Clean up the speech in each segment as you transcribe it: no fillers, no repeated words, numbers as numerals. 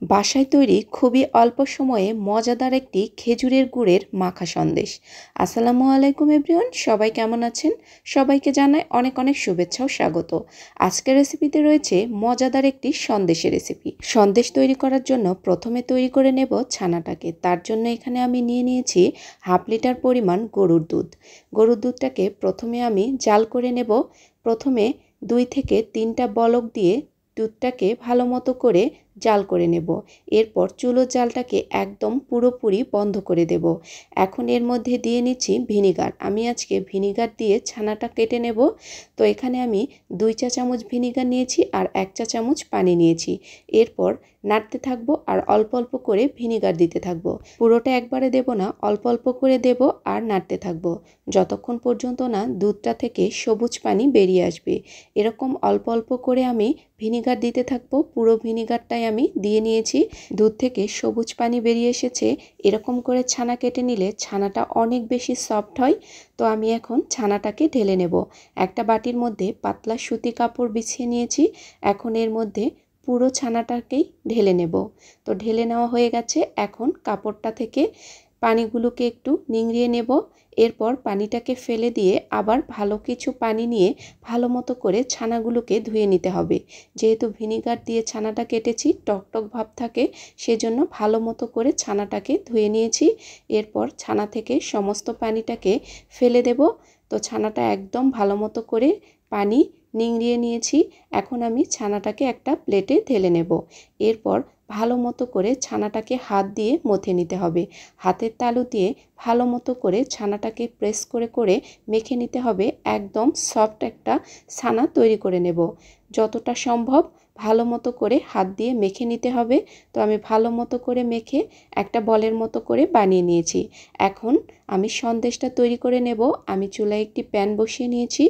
বাসায় তৈরি খুবই অল্প সময়ে মজাদার একটি খেজুরের গুড়ের মাখা সন্দেশ। আসসালামু আলাইকুম এভরিওয়ান, সবাই কেমন আছেন? সবাইকে জানাই অনেক অনেক শুভেচ্ছা ও স্বাগত। আজকের রেসিপিতে রয়েছে মজাদার একটি সন্দেশের রেসিপি। সন্দেশ তৈরি করার জন্য প্রথমে তৈরি করে নেব ছানাটাকে। তার জন্য এখানে আমি নিয়ে নিয়েছি হাফ লিটার পরিমাণ গরুর দুধ। গরুর দুধটাকে প্রথমে আমি জাল করে নেব। প্রথমে 2 থেকে 3টা বলক দিয়ে দুধটাকে ভালো মতো করে জাল করে নেব। এরপর চুলোর জালটাকে একদম পুরোপুরি বন্ধ করে দেব। এখন এর মধ্যে দিয়ে নিচ্ছি ভিনিগার। আমি আজকে ভিনিগার দিয়ে ছানাটা কেটে নেব। তো এখানে আমি 2 চা চামচ ভিনিগার নিয়েছি আর 1 চা চামচ পানি নিয়েছি। এরপর নাড়তে থাকবো আর অল্প অল্প করে ভিনিগার দিতে থাকবো। পুরোটা একবারে দেব না, অল্প অল্প করে দেব আর নাড়তে থাকবো যতক্ষণ পর্যন্ত না দুধটা থেকে সবুজ পানি বেরিয়ে আসবে। এরকম অল্প অল্প করে আমি ভিনিগার দিতে থাকবো। পুরো ভিনিগারটাই আমি দিয়ে নিয়েছি। দুধ থেকে সবুজ পানি বেরিয়ে এসেছে। এরকম করে ছানা কেটে নিলে ছানাটা অনেক বেশি সফট হয়। তো আমি এখন ছানাটাকে ঢেলে নেব। একটা বাটির মধ্যে পাতলা সুতি কাপড় বিছিয়ে নিয়েছি। এখন এর মধ্যে পুরো ছানাটাকেই ঢেলে নেব। তো ঢেলে নেওয়া হয়ে গেছে। এখন কাপড়টা থেকে পানিগুলোকে একটু নিংড়িয়ে নেব। এরপর পানিটাকে ফেলে দিয়ে আবার ভালো কিছু পানি নিয়ে ভালো মতো করে ছানাগুলোকে ধুয়ে নিতে হবে। যেহেতু ভিনিগার দিয়ে ছানাটা কেটেছি, টকটক ভাব থাকে, সেজন্য ভালো মতো করে ছানাটাকে ধুয়ে নিয়েছি। এরপর ছানা থেকে সমস্ত পানিটাকে ফেলে দেব। তো ছানাটা একদম ভালো মতো করে পানি নিংড়িয়ে নিয়েছি। এখন আমি ছানাটাকে একটা প্লেটে ঢেলে নেব। এরপর ভালো মতো করে ছানাটাকে হাত দিয়ে মথে নিতে হবে। হাতের তালু দিয়ে ভালো মতো করে ছানাটাকে প্রেস করে করে মেখে নিতে হবে। একদম সফট একটা ছানা তৈরি করে নেব। যতটা সম্ভব ভালো মতো করে হাত দিয়ে মেখে নিতে হবে। তো আমি ভালো মতো করে মেখে একটা বলের মতো করে বানিয়ে নিয়েছি। এখন আমি সন্দেশটা তৈরি করে নেব। আমি চুলায় একটি প্যান বসিয়ে নিয়েছি।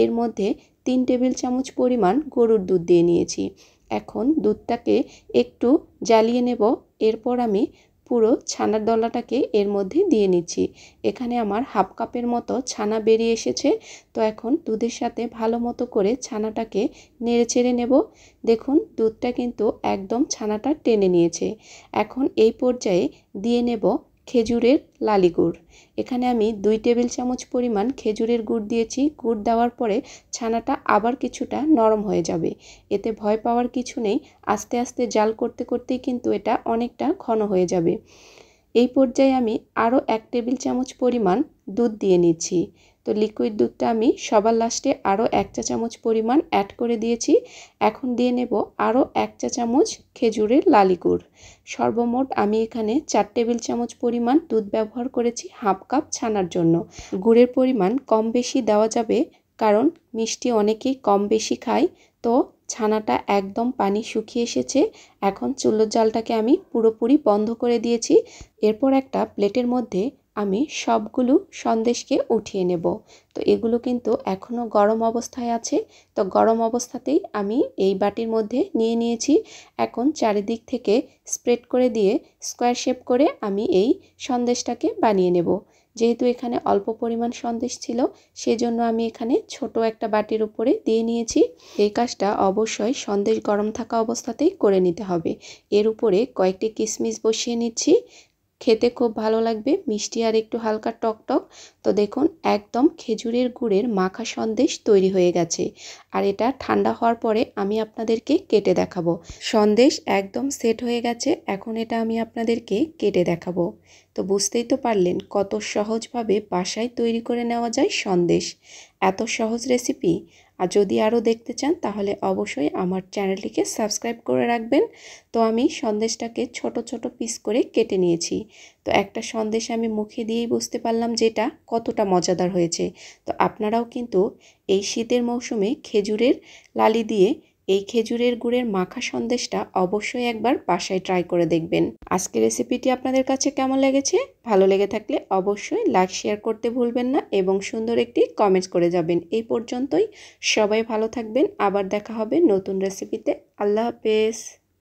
এর মধ্যে 3 টেবিল চামচ পরিমাণ গরুর দুধ দিয়ে নিয়েছি। এখন দুধটাকে একটু জ্বালিয়ে নেব। এরপর আমি পুরো ছানার দলাটাকে এর মধ্যে দিয়ে নিচ্ছি। এখানে আমার হাফ কাপের মতো ছানা বেরিয়ে এসেছে। তো এখন দুধের সাথে ভালো মতো করে ছানাটাকে নেড়ে চেড়ে নেব। দেখুন দুধটা কিন্তু একদম ছানাটা টেনে নিয়েছে। এখন এই পর্যায়ে দিয়ে নেব খেজুরের লালি গুড়। এখানে আমি 2 টেবিল চামচ পরিমাণ খেজুরের গুড় দিয়েছি। গুড় দেওয়ার পরে ছানাটা আবার কিছুটা নরম হয়ে যাবে। এতে ভয় পাওয়ার কিছু নেই। আস্তে আস্তে জাল করতে করতেই কিন্তু এটা অনেকটা ঘন হয়ে যাবে। এই পর্যায়ে আমি আরও 1 টেবিল চামচ পরিমাণ দুধ দিয়ে নিচ্ছি। তো লিকুইড দুধটা আমি সবার লাস্টে আরও 1 চা চামচ পরিমাণ অ্যাড করে দিয়েছি। এখন দিয়ে নেব আরও 1 চা চামচ খেজুরের লালি গুড়। সর্বমোট আমি এখানে 4 টেবিল চামচ পরিমাণ দুধ ব্যবহার করেছি হাফ কাপ ছানার জন্য। গুড়ের পরিমাণ কম বেশি দেওয়া যাবে, কারণ মিষ্টি অনেকেই কম বেশি খায়। তো ছানাটা একদম পানি শুকিয়ে এসেছে। এখন চুলোর জালটাকে আমি পুরোপুরি বন্ধ করে দিয়েছি। এরপর একটা প্লেটের মধ্যে আমি সবগুলো সন্দেশকে উঠিয়ে নেব। তো এগুলো কিন্তু এখনও গরম অবস্থায় আছে। তো গরম অবস্থাতেই আমি এই বাটির মধ্যে নিয়ে নিয়েছি। এখন চারিদিক থেকে স্প্রেড করে দিয়ে স্কোয়ার শেপ করে আমি এই সন্দেশটাকে বানিয়ে নেব। যেহেতু এখানে অল্প পরিমাণ সন্দেশ ছিল, সেজন্য আমি এখানে ছোট একটা বাটির উপরে দিয়ে নিয়েছি। এই কাজটা অবশ্যই সন্দেশ গরম থাকা অবস্থাতেই করে নিতে হবে। এর উপরে কয়েকটি কিশমিশ বসিয়ে নিচ্ছি। খেতে খুব ভালো লাগবে, মিষ্টি আর একটু হালকা টকটক। তো দেখুন একদম খেজুরের গুড়ের মাখা সন্দেশ তৈরি হয়ে গেছে। আর এটা ঠান্ডা হওয়ার পরে আমি আপনাদেরকে কেটে দেখাবো। সন্দেশ একদম সেট হয়ে গেছে। এখন এটা আমি আপনাদেরকে কেটে দেখাবো। তো বুঝতেই তো পারলেন কত সহজভাবে বাসায় তৈরি করে নেওয়া যায় সন্দেশ। এত সহজ রেসিপি। আর যদি আরও দেখতে চান তাহলে অবশ্যই আমার চ্যানেলটিকে সাবস্ক্রাইব করে রাখবেন। তো আমি সন্দেশটাকে ছোট ছোট পিস করে কেটে নিয়েছি। তো একটা সন্দেশ আমি মুখে দিয়েই বুঝতে পারলাম যে এটা কতটা মজাদার হয়েছে। তো আপনারাও কিন্তু এই শীতের মৌসুমে খেজুরের লালি দিয়ে এই খেজুরের গুড়ের মাখা সন্দেশটা অবশ্যই একবার বাসায় ট্রাই করে দেখবেন। আজকের রেসিপিটি আপনাদের কাছে কেমন লেগেছে? ভালো লেগে থাকলে অবশ্যই লাইক শেয়ার করতে ভুলবেন না এবং সুন্দর একটি কমেন্টস করে যাবেন। এই পর্যন্তই। সবাই ভালো থাকবেন। আবার দেখা হবে নতুন রেসিপিতে। আল্লাহ হাফেজ।